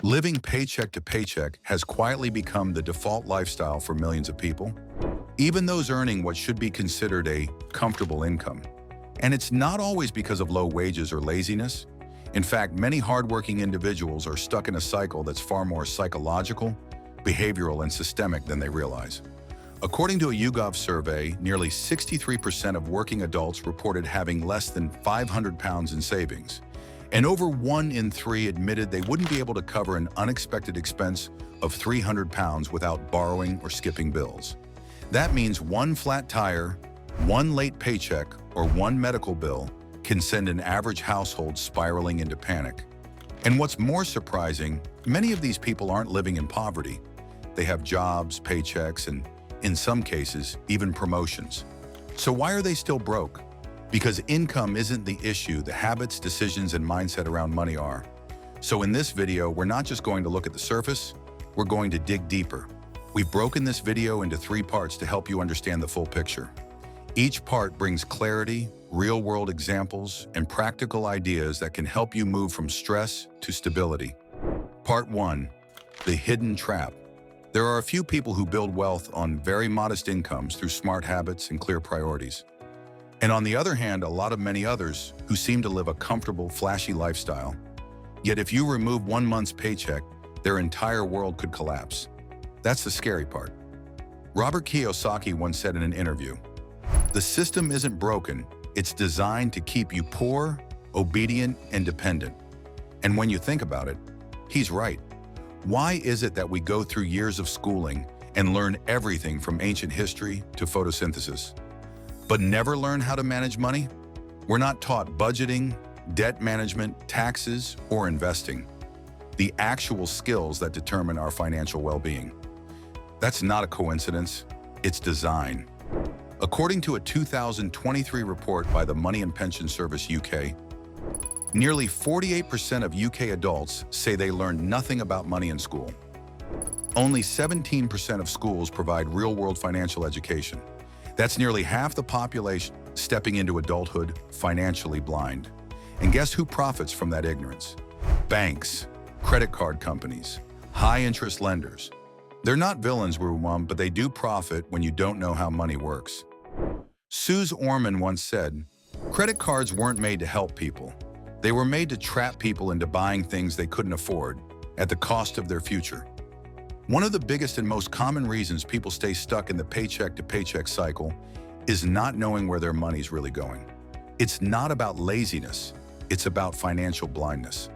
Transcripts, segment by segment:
Living paycheck to paycheck has quietly become the default lifestyle for millions of people, even those earning what should be considered a comfortable income. And it's not always because of low wages or laziness. In fact, many hardworking individuals are stuck in a cycle that's far more psychological, behavioral, and systemic than they realize. According to a YouGov survey, nearly 63% of working adults reported having less than 500 pounds in savings. And over 1 in 3 admitted they wouldn't be able to cover an unexpected expense of 300 pounds without borrowing or skipping bills. That means one flat tire, one late paycheck, or one medical bill can send an average household spiraling into panic. And what's more surprising, many of these people aren't living in poverty. They have jobs, paychecks, and in some cases, even promotions. So why are they still broke? Because income isn't the issue, the habits, decisions, and mindset around money are. So in this video, we're not just going to look at the surface, we're going to dig deeper. We've broken this video into 3 parts to help you understand the full picture. Each part brings clarity, real-world examples, and practical ideas that can help you move from stress to stability. Part 1. The hidden trap. There are a few people who build wealth on very modest incomes through smart habits and clear priorities. And on the other hand, many others who seem to live a comfortable, flashy lifestyle. Yet if you remove 1 month's paycheck, their entire world could collapse. That's the scary part. Robert Kiyosaki once said in an interview, "The system isn't broken, it's designed to keep you poor, obedient, and dependent." And when you think about it, he's right. Why is it that we go through years of schooling and learn everything from ancient history to photosynthesis, but never learn how to manage money? We're not taught budgeting, debt management, taxes, or investing, the actual skills that determine our financial well-being. That's not a coincidence, it's design. According to a 2023 report by the Money and Pension Service UK, nearly 48% of UK adults say they learned nothing about money in school. Only 17% of schools provide real-world financial education. That's nearly half the population stepping into adulthood financially blind. And guess who profits from that ignorance? Banks, credit card companies, high-interest lenders. They're not villains, but they do profit when you don't know how money works. Suze Orman once said, "Credit cards weren't made to help people. They were made to trap people into buying things they couldn't afford at the cost of their future." One of the biggest and most common reasons people stay stuck in the paycheck-to-paycheck cycle is not knowing where their money's really going. It's not about laziness, it's about financial blindness.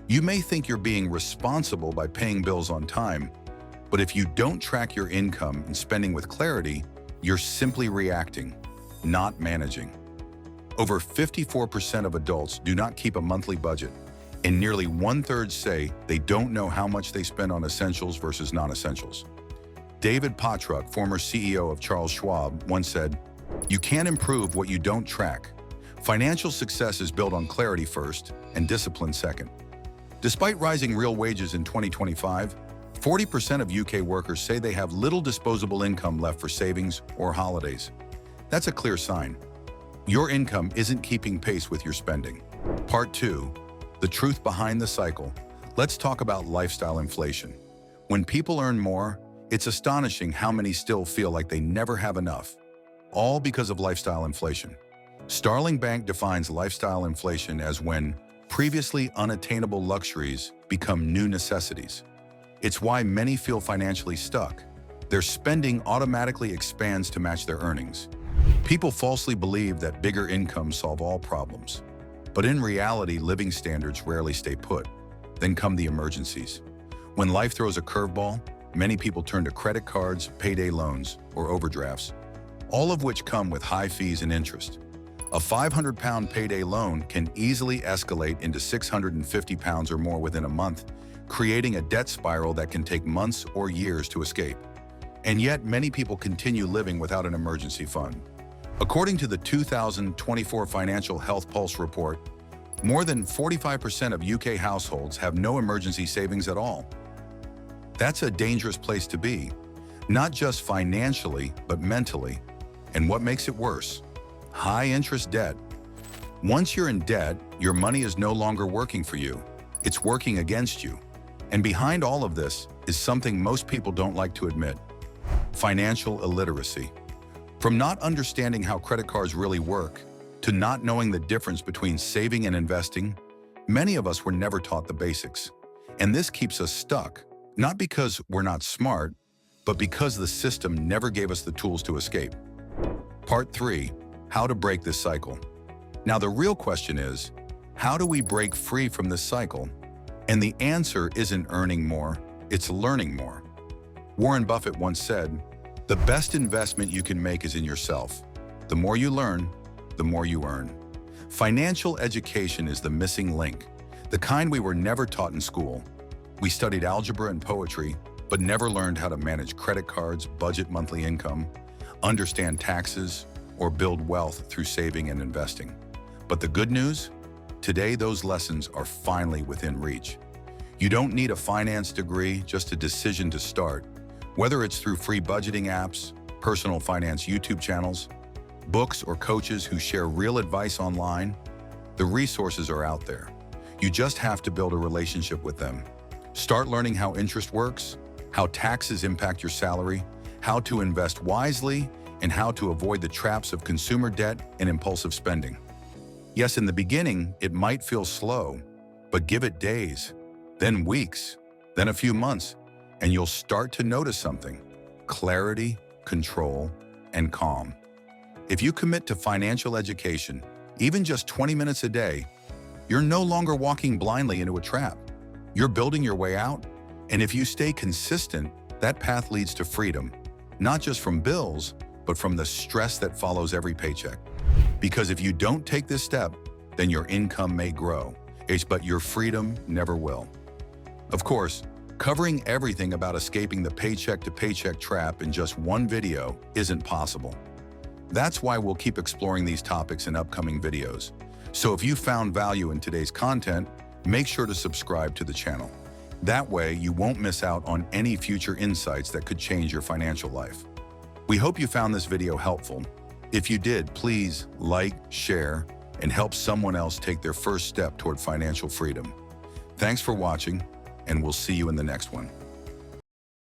You may think you're being responsible by paying bills on time, but if you don't track your income and spending with clarity, you're simply reacting, not managing. Over 54% of adults do not keep a monthly budget, and nearly 1/3 say they don't know how much they spend on essentials versus non-essentials. David Pottruck, former CEO of Charles Schwab, once said, "You can't improve what you don't track. Financial success is built on clarity first and discipline second." Despite rising real wages in 2025, 40% of UK workers say they have little disposable income left for savings or holidays. That's a clear sign. Your income isn't keeping pace with your spending. Part 2. The truth behind the cycle. Let's talk about lifestyle inflation. When people earn more, it's astonishing how many still feel like they never have enough, all because of lifestyle inflation. Starling Bank defines lifestyle inflation as when previously unattainable luxuries become new necessities. It's why many feel financially stuck. Their spending automatically expands to match their earnings. People falsely believe that bigger incomes solve all problems. But in reality, living standards rarely stay put. Then come the emergencies. When life throws a curveball, many people turn to credit cards, payday loans, or overdrafts, all of which come with high fees and interest. A £500 payday loan can easily escalate into £650 or more within a month, creating a debt spiral that can take months or years to escape. And yet, many people continue living without an emergency fund. According to the 2024 Financial Health Pulse report, more than 45% of UK households have no emergency savings at all. That's a dangerous place to be, not just financially, but mentally. And what makes it worse? High-interest debt. Once you're in debt, your money is no longer working for you. It's working against you. And behind all of this is something most people don't like to admit: financial illiteracy. From not understanding how credit cards really work to not knowing the difference between saving and investing, many of us were never taught the basics. And this keeps us stuck, not because we're not smart, but because the system never gave us the tools to escape. Part 3, how to break this cycle. Now the real question is, how do we break free from this cycle? And the answer isn't earning more, it's learning more. Warren Buffett once said, "The best investment you can make is in yourself. The more you learn, the more you earn." Financial education is the missing link, the kind we were never taught in school. We studied algebra and poetry, but never learned how to manage credit cards, budget monthly income, understand taxes, or build wealth through saving and investing. But the good news? Today, those lessons are finally within reach. You don't need a finance degree, just a decision to start. Whether it's through free budgeting apps, personal finance YouTube channels, books or coaches who share real advice online, the resources are out there. You just have to build a relationship with them. Start learning how interest works, how taxes impact your salary, how to invest wisely, and how to avoid the traps of consumer debt and impulsive spending. Yes, in the beginning, it might feel slow, but give it days, then weeks, then a few months, and you'll start to notice something: clarity, control, and calm. If you commit to financial education, even just 20 minutes a day, you're no longer walking blindly into a trap. You're building your way out, and if you stay consistent, that path leads to freedom, not just from bills, but from the stress that follows every paycheck. Because if you don't take this step, then your income may grow, but your freedom never will. Of course, covering everything about escaping the paycheck-to-paycheck trap in just one video isn't possible. That's why we'll keep exploring these topics in upcoming videos. So if you found value in today's content, make sure to subscribe to the channel. That way, you won't miss out on any future insights that could change your financial life. We hope you found this video helpful. If you did, please like, share, and help someone else take their first step toward financial freedom. Thanks for watching, and we'll see you in the next one.